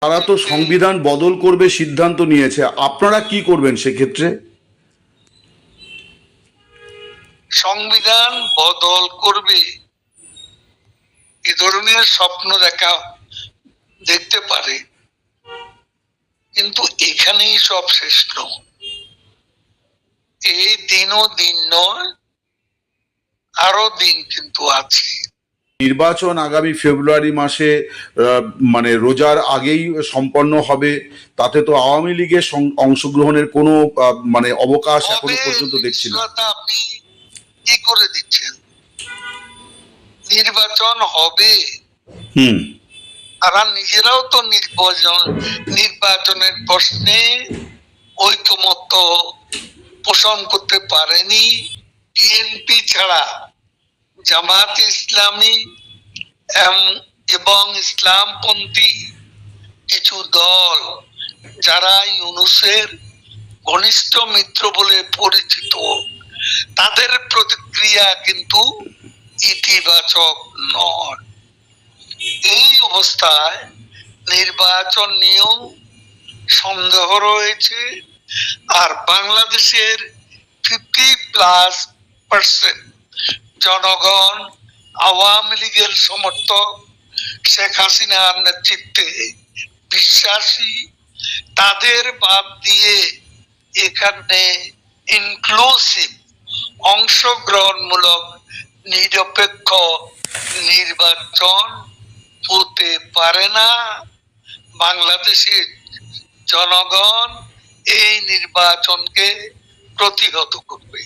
তারা তো সংবিধান বদল করবে সিদ্ধান্ত নিয়েছে, আপনারা কি করবেন সেক্ষেত্রে? সংবিধান বদল করবে এ ধরনের স্বপ্ন দেখতে পারে, কিন্তু এখানেই সব শেষ নয়। এই দিনও দিন নয়, আরো দিন কিন্তু আছে। নির্বাচন আগামী ফেব্রুয়ারি মাসে মানে রোজার আগেই সম্পন্ন হবে, তাতে তো আওয়ামী লীগের অংশগ্রহণের কোনো মানে অবকাশ এখনো পর্যন্ত দেখছি না। আপনি কি করে দিচ্ছেন? নির্বাচন হবে, তারা নিজেরাও তো নির্বাচনের প্রশ্নে ঐকমত্য পোষণ করতে পারেনি। বিএনপি ছাড়া জামাত ইসলামী এবং ইসলামপন্থী কিছু দল, যারা ইউনূসের ঘনিষ্ঠ মিত্র বলে পরিচিত, তাদের প্রতিক্রিয়া কিন্তু ইতিবাচক নয়। এই অবস্থায় নির্বাচন নিয়েও সন্দেহ রয়েছে। আর বাংলাদেশের 50+ জনগণ আওয়ামী লীগের সমর্থক, শেখ হাসিনার নেতৃত্বে বিশ্বাসী। তাদের বাদ দিয়ে এখানে ইনক্লুসিভ, অংশগ্রহণমূলক, নিরপেক্ষ নির্বাচন হতে পারে না। বাংলাদেশের জনগণ এই নির্বাচনকে প্রতিহত করবে।